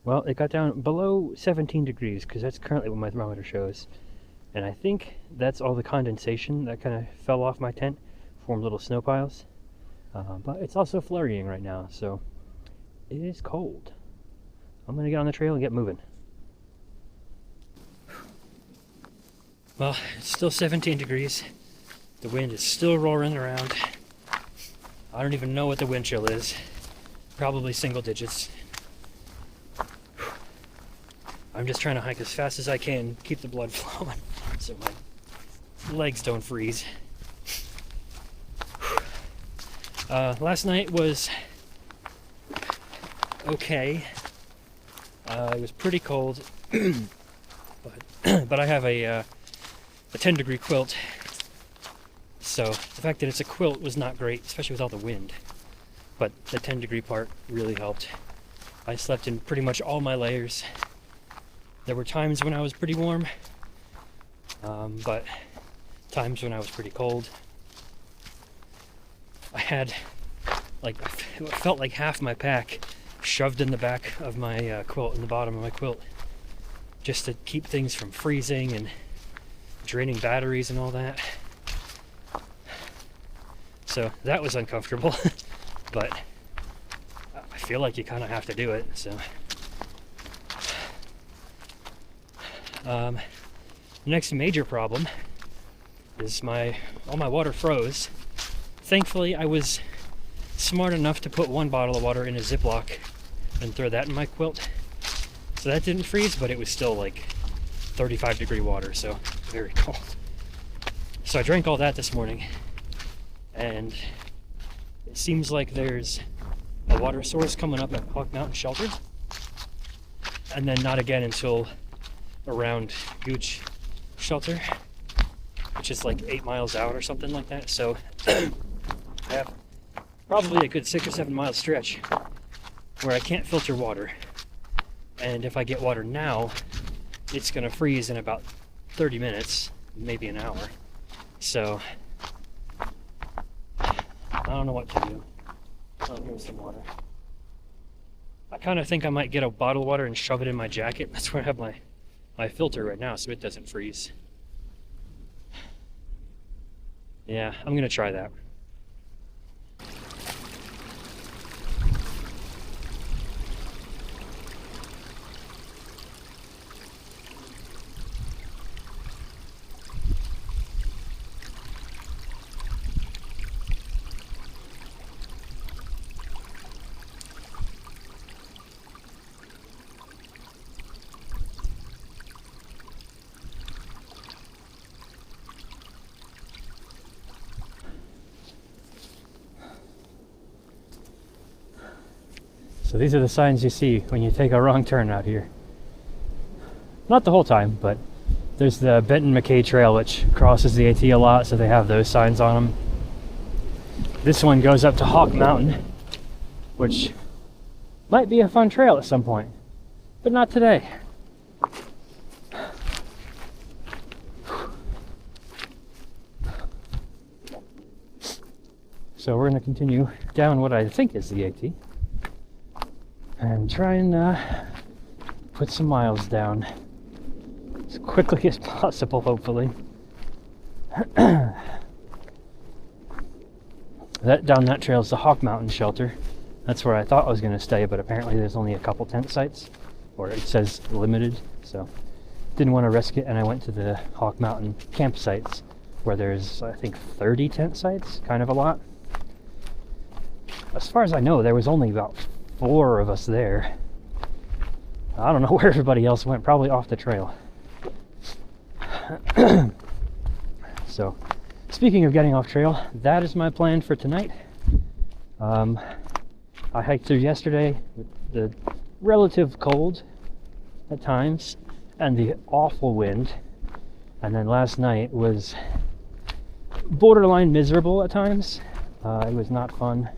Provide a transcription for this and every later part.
Well, it got down below 17 degrees because that's currently what my thermometer shows. And I think that's all the condensation that kind of fell off my tent, formed little snow piles. But it's also flurrying right now, so it is cold. I'm gonna get on the trail and get moving. Well, it's still 17 degrees. The wind is still roaring around. I don't even know what the wind chill is. Probably single digits. I'm just trying to hike as fast as I can, keep the blood flowing, so my legs don't freeze. Last night was okay. It was pretty cold, but I have a 10-degree quilt, so the fact that it's a quilt was not great, especially with all the wind. But the 10-degree part really helped. I slept in pretty much all my layers. There were times when I was pretty warm, but times when I was pretty cold. I had, it felt like half my pack shoved in the back of my quilt, in the bottom of my quilt, just to keep things from freezing and draining batteries and all that. So that was uncomfortable, but I feel like you kind of have to do it, so. Next major problem is all my water froze. Thankfully, I was smart enough to put one bottle of water in a Ziploc and throw that in my quilt. So that didn't freeze, but it was still like 35-degree water, so very cold. So I drank all that this morning, and it seems like there's a water source coming up at Hawk Mountain Shelter, and then not again until around Gooch Shelter, which is like 8 miles out or something like that. So I have probably a good 6 or 7 mile stretch where I can't filter water, and if I get water now, it's gonna freeze in about 30 minutes, maybe an hour. So I don't know what to do. Oh, here's some water. I kind of think I might get a bottle of water and shove it in my jacket. That's where I have my filter right now, so it doesn't freeze. Yeah, I'm gonna try that. So these are the signs you see when you take a wrong turn out here. Not the whole time, but there's the Benton McKay Trail, which crosses the AT a lot, so they have those signs on them. This one goes up to Hawk Mountain, which might be a fun trail at some point, but not today. So we're going to continue down what I think is the AT and try and put some miles down as quickly as possible, hopefully. Down that trail is the Hawk Mountain Shelter. That's where I thought I was going to stay, but apparently there's only a couple tent sites, or it says limited, so didn't want to risk it, and I went to the Hawk Mountain campsites where there's, I think, 30 tent sites, kind of a lot. As far as I know, there was only about 4 of us there. I don't know where everybody else went, probably off the trail. So, speaking of getting off trail, that is my plan for tonight. I hiked through yesterday with the relative cold at times and the awful wind, and then last night was borderline miserable at times. It was not fun.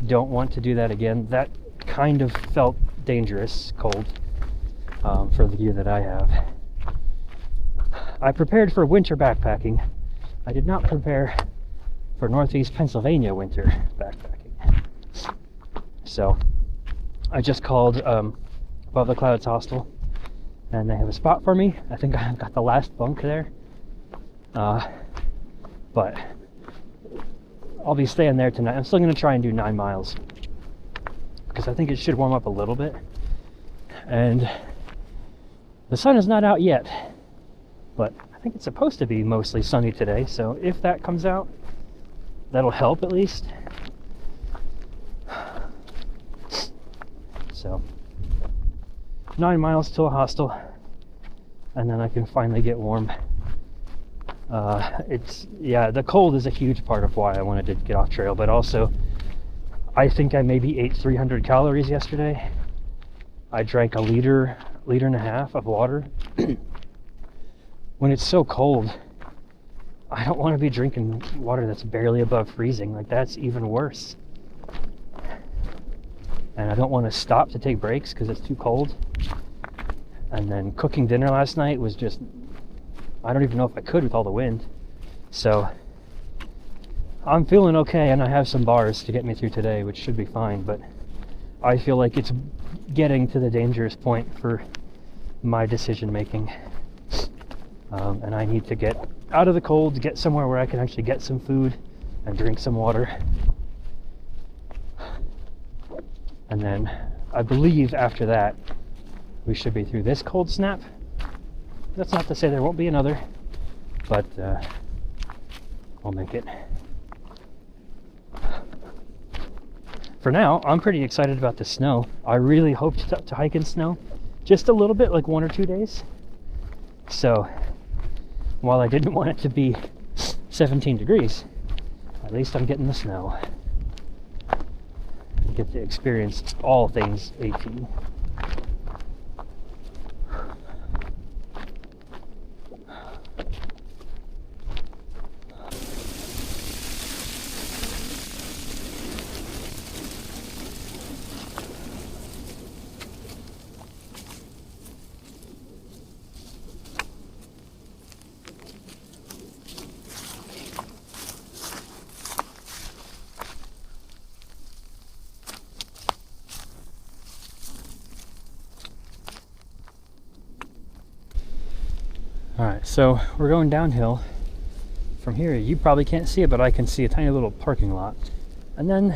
Don't want to do that again. That kind of felt dangerous cold for the gear that I have. I prepared for winter backpacking. I did not prepare for Northeast Pennsylvania winter backpacking. So I just called above the Clouds Hostel, and they have a spot for me. I think I've got the last bunk there, but I'll be staying there tonight. I'm still going to try and do 9 miles because I think it should warm up a little bit, and the sun is not out yet, but I think it's supposed to be mostly sunny today, so if that comes out, that'll help at least. So 9 miles to a hostel, and then I can finally get warm. The cold is a huge part of why I wanted to get off trail, but also I think I maybe ate 300 calories yesterday. I drank a liter and a half of water. When it's so cold, I don't want to be drinking water that's barely above freezing. Like, that's even worse. And I don't want to stop to take breaks because it's too cold. And then cooking dinner last night was just, I don't even know if I could with all the wind. So I'm feeling okay, and I have some bars to get me through today, which should be fine, but I feel like it's getting to the dangerous point for my decision making. And I need to get out of the cold, to get somewhere where I can actually get some food and drink some water. And then I believe after that we should be through this cold snap. That's not to say there won't be another, but I'll make it. For now, I'm pretty excited about the snow. I really hoped to hike in snow just a little bit, like 1 or 2 days. So while I didn't want it to be 17 degrees, at least I'm getting the snow. I get to experience all things AT. Alright, so we're going downhill. From here, you probably can't see it, but I can see a tiny little parking lot. And then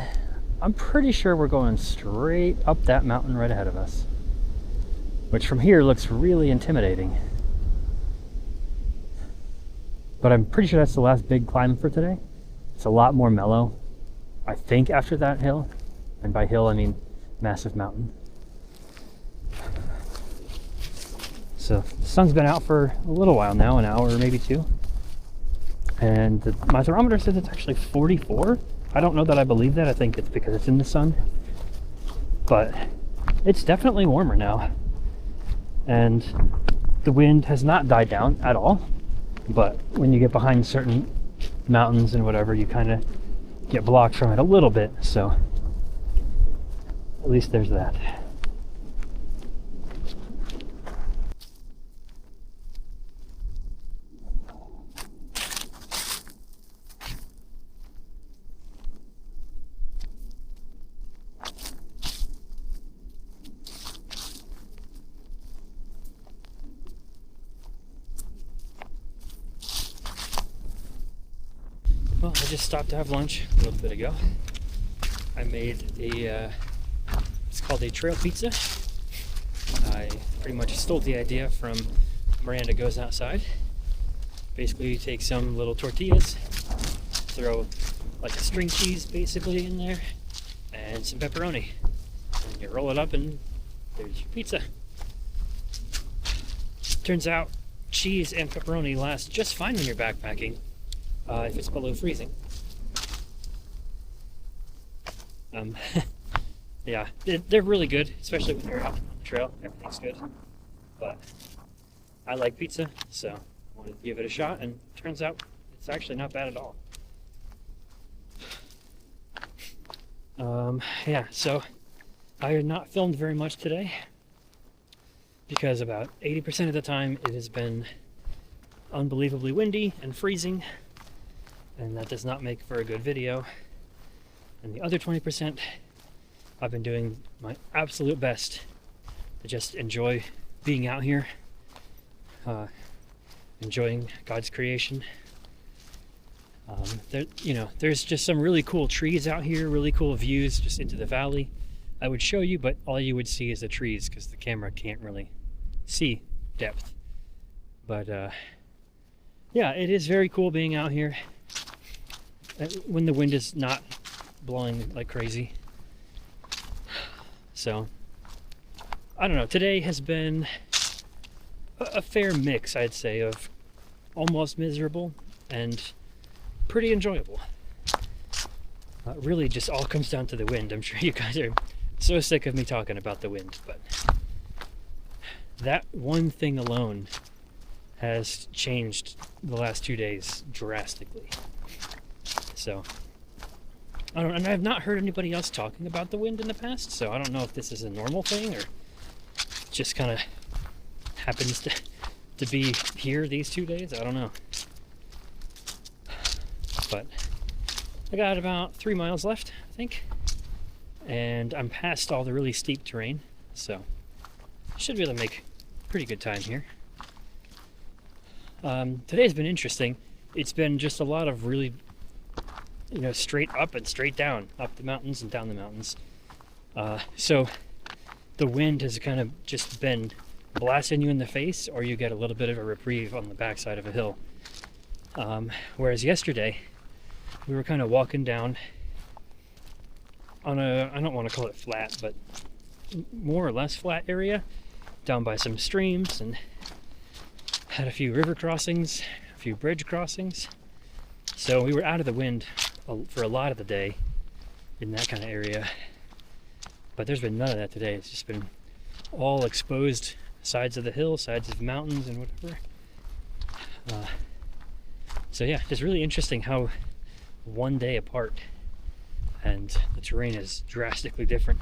I'm pretty sure we're going straight up that mountain right ahead of us, which from here looks really intimidating. But I'm pretty sure that's the last big climb for today. It's a lot more mellow, I think, after that hill. And by hill, I mean massive mountain. So the sun's been out for a little while now, an hour or maybe 2. And my thermometer says it's actually 44. I don't know that I believe that. I think it's because it's in the sun. But it's definitely warmer now. And the wind has not died down at all. But when you get behind certain mountains and whatever, you kind of get blocked from it a little bit. So at least there's that. Well, I just stopped to have lunch a little bit ago. I made it's called a trail pizza. I pretty much stole the idea from Miranda Goes Outside. Basically, you take some little tortillas, throw like a string cheese basically in there, and some pepperoni. And you roll it up and there's your pizza. Turns out cheese and pepperoni last just fine when you're backpacking. If it's below freezing. Yeah, they're really good, especially when you're out on the trail. Everything's good. But I like pizza, so I wanted to give it a shot, and it turns out it's actually not bad at all. Yeah, so I have not filmed very much today because about 80% of the time it has been unbelievably windy and freezing, and that does not make for a good video. And the other 20%, I've been doing my absolute best I just enjoy being out here, enjoying God's creation. There's just some really cool trees out here, really cool views just into the valley. I would show you, but all you would see is the trees because the camera can't really see depth. But yeah, it is very cool being out here when the wind is not blowing like crazy. So I don't know, today has been a fair mix, I'd say, of almost miserable and pretty enjoyable. Really just all comes down to the wind. I'm sure you guys are so sick of me talking about the wind, but that one thing alone has changed the last 2 days drastically. So and I've not heard anybody else talking about the wind in the past, so I don't know if this is a normal thing or just kind of happens to be here these 2 days. I don't know. But I got about 3 miles left, I think, and I'm past all the really steep terrain, so I should be able to make pretty good time here. Today's been interesting. It's been just a lot of really, straight up and straight down, up the mountains and down the mountains. So the wind has kind of just been blasting you in the face, or you get a little bit of a reprieve on the backside of a hill. Whereas yesterday, we were kind of walking down on I don't want to call it flat, but more or less flat area, down by some streams, and had a few river crossings, a few bridge crossings. So we were out of the wind for a lot of the day in that kind of area. But there's been none of that today. It's just been all exposed sides of the hill, sides of mountains, and whatever. So yeah, it's really interesting how one day apart and the terrain is drastically different.